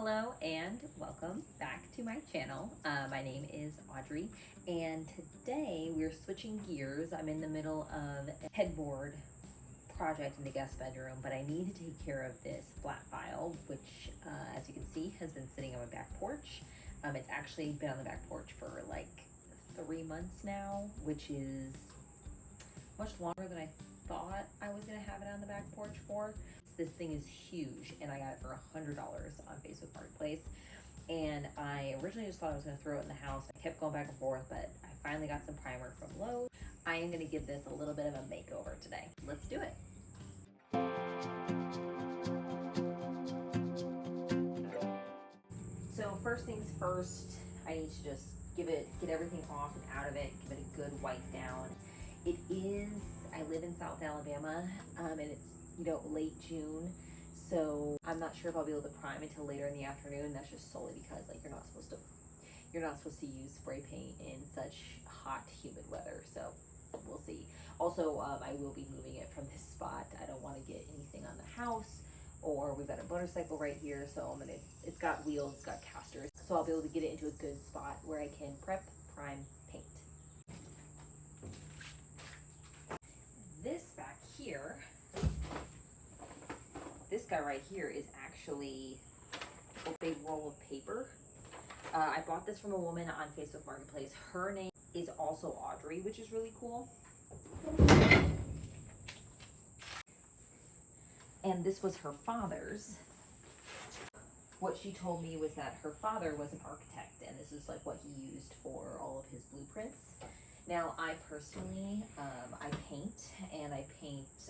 Hello and welcome back to my channel. My name is Audrey and today we're switching gears. I'm in the middle of a headboard project in the guest bedroom, but I need to take care of this flat file, which as you can see has been sitting on my back porch. It's actually been on the back porch for like 3 months now, which is much longer than I thought I was gonna have it on the back porch for. This thing is huge and I got it for $100 on Facebook Marketplace. And I originally just thought I was gonna throw it in the house. I kept going back and forth, but I finally got some primer from Lowe's. I am gonna give this a little bit of a makeover today. Let's do it. So first things first, I need to just get everything off and out of it, give it a good wipe down. I live in South Alabama, and it's late June, so I'm not sure if I'll be able to prime until later in the afternoon. That's just solely because you're not supposed to use spray paint in such hot, humid weather. So we'll see. Also, I will be moving it from this spot. I don't want to get anything on the house, or we've got a motorcycle right here, so it's got wheels, it's got casters, so I'll be able to get it into a good spot where I can prep, prime, paint. This back here, this guy right here is actually a big roll of paper. I bought this from a woman on Facebook Marketplace. Her name is also Audrey, which is really cool. And this was her father's. What she told me was that her father was an architect, and this is like what he used for all of his blueprints. Now, I personally, I paint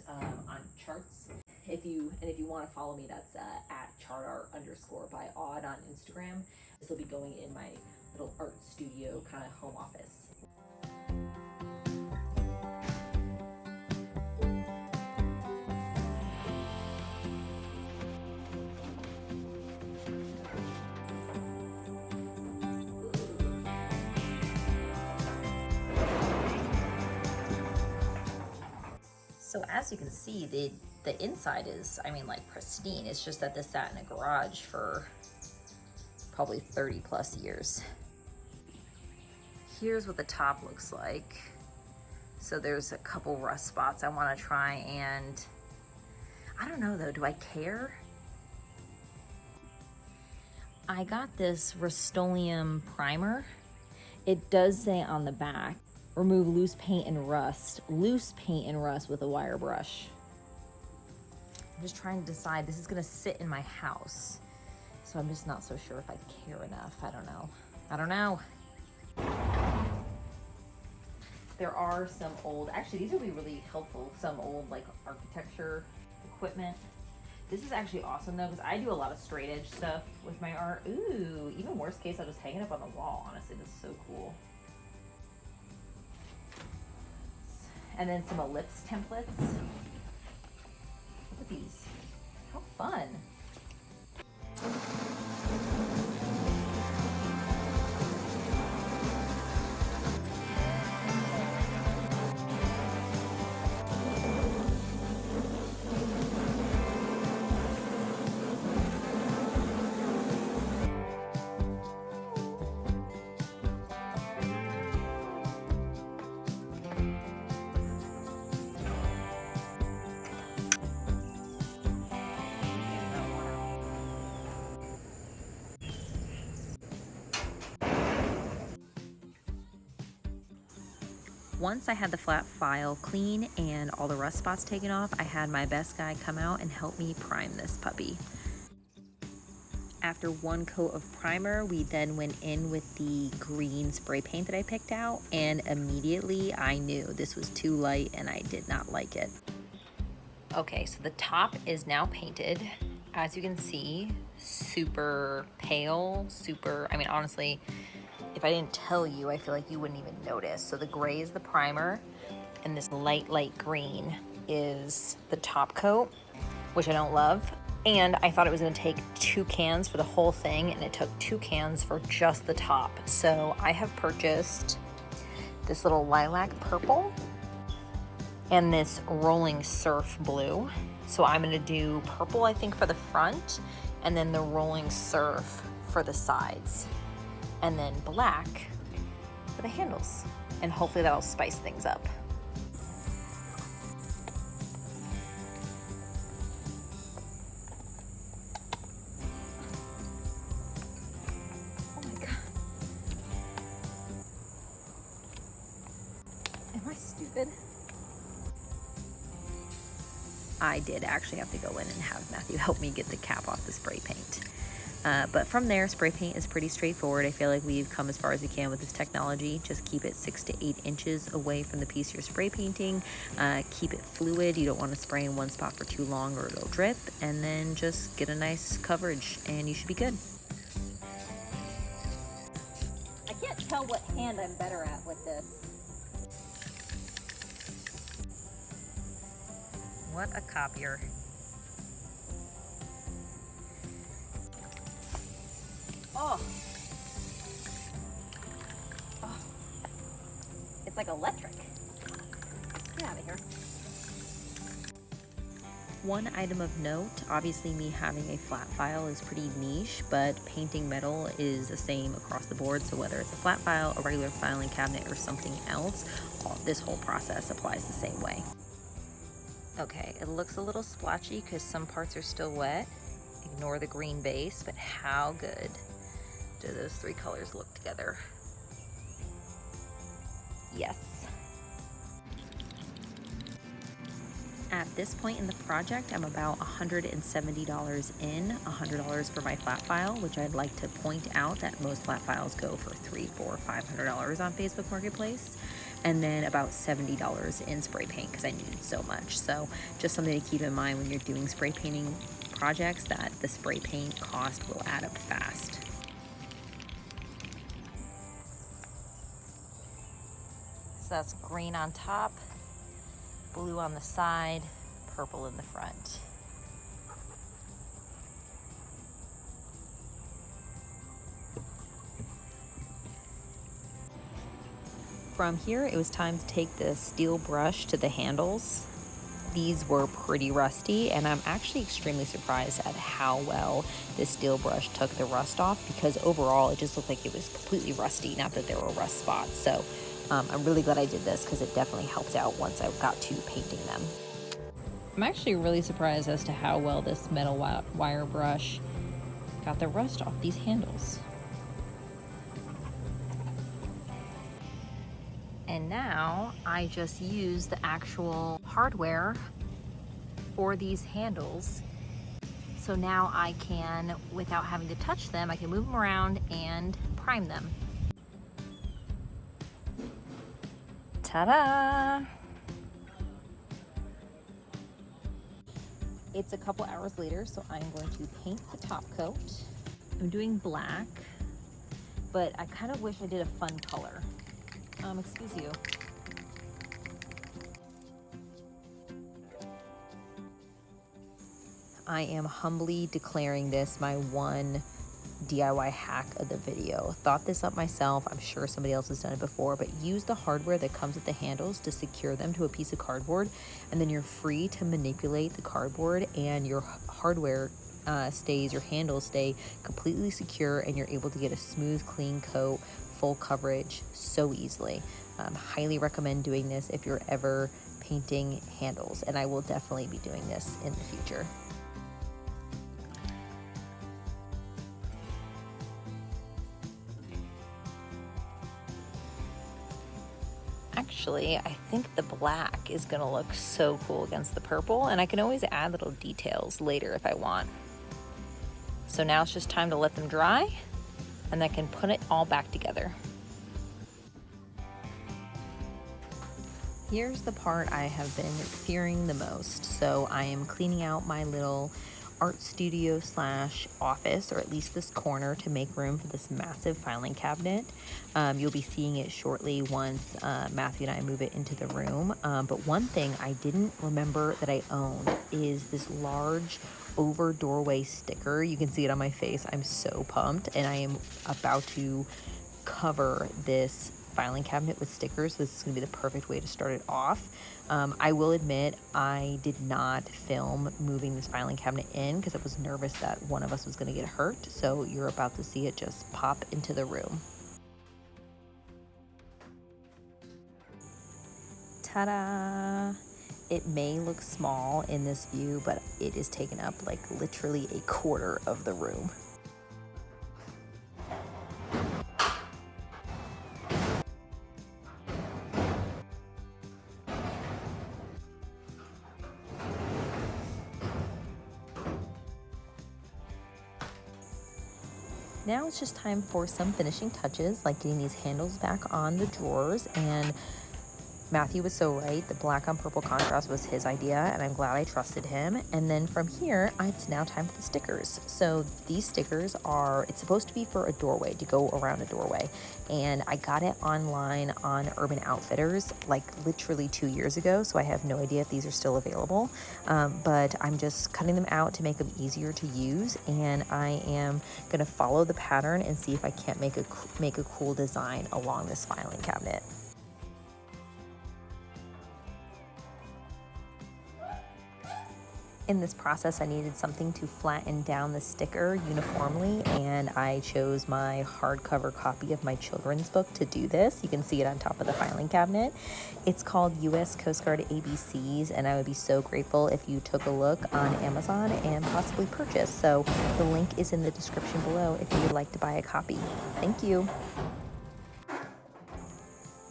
on charts. If you want to follow me, that's at chartart_by Aud on Instagram. This will be going in my little art studio kind of home office. So as you can see, the inside is, like pristine. It's just that this sat in a garage for probably 30 plus years. Here's what the top looks like. So there's a couple rust spots I want to try, and I don't know though, do I care? I got this Rust-Oleum primer. It does say on the back, remove loose paint and rust with a wire brush. I'm just trying to decide. This is gonna sit in my house, so I'm just not so sure if I care enough. I don't know. There are some old, actually these would be really helpful, some old like architecture equipment. This is actually awesome though, because I do a lot of straight edge stuff with my art. Ooh, even worst case, I'll just hang it up on the wall. Honestly, this is so cool. And then some ellipse templates. Look at these. How fun. Once I had the flat file clean and all the rust spots taken off, I had my best guy come out and help me prime this puppy. After one coat of primer, we then went in with the green spray paint that I picked out, and immediately I knew this was too light and I did not like it. Okay, so the top is now painted. As you can see, super pale, honestly, if I didn't tell you, I feel like you wouldn't even notice. So the gray is the primer, and this light green is the top coat, which I don't love. And I thought it was gonna take 2 cans for the whole thing, and it took 2 cans for just the top. So I have purchased this little lilac purple and this rolling surf blue. So I'm gonna do purple, I think, for the front, and then the rolling surf for the sides, and then black for the handles. And hopefully that'll spice things up. Oh my God. Am I stupid? I did actually have to go in and have Matthew help me get the cap off the spray paint. But from there, spray paint is pretty straightforward. I feel like we've come as far as we can with this technology. Just keep it 6 to 8 inches away from the piece you're spray painting. Keep it fluid. You don't want to spray in one spot for too long or it'll drip. And then just get a nice coverage and you should be good. I can't tell what hand I'm better at with this. What a copier. Oh. Oh. It's like electric. Get out of here. One item of note, obviously me having a flat file is pretty niche, but painting metal is the same across the board. So whether it's a flat file, a regular filing cabinet, or something else, this whole process applies the same way. Okay, it looks a little splotchy because some parts are still wet. Ignore the green base, but how good do those 3 colors look together? Yes. At this point in the project, I'm about $170 in, $100 for my flat file, which I'd like to point out that most flat files go for $300, $400, $500 on Facebook Marketplace. And then about $70 in spray paint because I needed so much. So just something to keep in mind when you're doing spray painting projects, that the spray paint cost will add up fast. So that's green on top, blue on the side, purple in the front. From here, it was time to take the steel brush to the handles. These were pretty rusty, and I'm actually extremely surprised at how well this steel brush took the rust off, because overall it just looked like it was completely rusty, not that there were rust spots. So I'm really glad I did this because it definitely helped out once I got to painting them. I'm actually really surprised as to how well this metal wire brush got the rust off these handles. And now I just use the actual hardware for these handles. So now I can, without having to touch them, I can move them around and prime them. Ta-da! It's a couple hours later, so I'm going to paint the top coat. I'm doing black, but I kind of wish I did a fun color. Excuse you. I am humbly declaring this my one DIY hack of the video. Thought this up myself. I'm sure somebody else has done it before, but use the hardware that comes with the handles to secure them to a piece of cardboard, and then you're free to manipulate the cardboard, and your hardware your handles stay completely secure, and you're able to get a smooth, clean coat, full coverage so easily. Highly recommend doing this if you're ever painting handles, and I will definitely be doing this in the future. Actually, I think the black is gonna look so cool against the purple, and I can always add little details later if I want. So now it's just time to let them dry, and I can put it all back together. Here's the part I have been fearing the most. So I am cleaning out my little art studio / office, or at least this corner, to make room for this massive filing cabinet. You'll be seeing it shortly once Matthew and I move it into the room. But one thing I didn't remember that I owned is this large over doorway sticker. You can see it on my face. I'm so pumped, and I am about to cover this filing cabinet with stickers, so this is gonna be the perfect way to start it off. I will admit I did not film moving this filing cabinet in because I was nervous that one of us was gonna get hurt, so you're about to see it just pop into the room. Ta-da! It may look small in this view, but it is taken up like literally a quarter of the room. Now it's just time for some finishing touches, like getting these handles back on the drawers, and Matthew was so right. The black on purple contrast was his idea, and I'm glad I trusted him. And then from here, it's now time for the stickers. So these stickers are, it's supposed to be for a doorway, to go around a doorway. And I got it online on Urban Outfitters, like literally 2 years ago. So I have no idea if these are still available. But I'm just cutting them out to make them easier to use. And I am gonna follow the pattern and see if I can't make a cool design along this filing cabinet. In this process, I needed something to flatten down the sticker uniformly, and I chose my hardcover copy of my children's book to do this. You can see it on top of the filing cabinet. It's called US Coast Guard ABCs, and I would be so grateful if you took a look on Amazon and possibly purchase. So the link is in the description below if you would like to buy a copy. Thank you.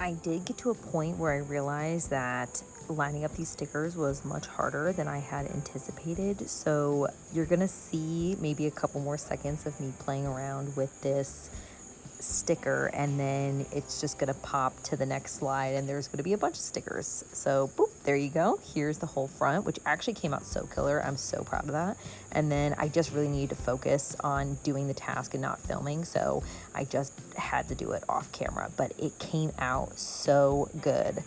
I did get to a point where I realized that lining up these stickers was much harder than I had anticipated. So you're gonna see maybe a couple more seconds of me playing around with this sticker, and then it's just gonna pop to the next slide and there's gonna be a bunch of stickers. So boop, there you go. Here's the whole front, which actually came out so killer. I'm so proud of that. And then I just really needed to focus on doing the task and not filming, so I just had to do it off camera, but it came out so good.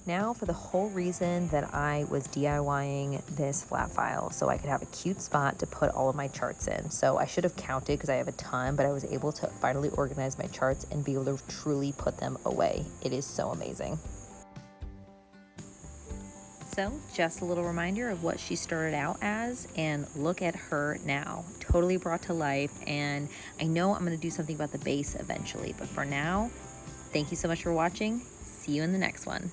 Now for the whole reason that I was DIYing this flat file, so I could have a cute spot to put all of my charts in. So I should have counted because I have a ton, but I was able to finally organize my charts and be able to truly put them away. It is so amazing. So just a little reminder of what she started out as, and look at her now, totally brought to life. And I know I'm going to do something about the base eventually, but for now, thank you so much for watching. See you in the next one.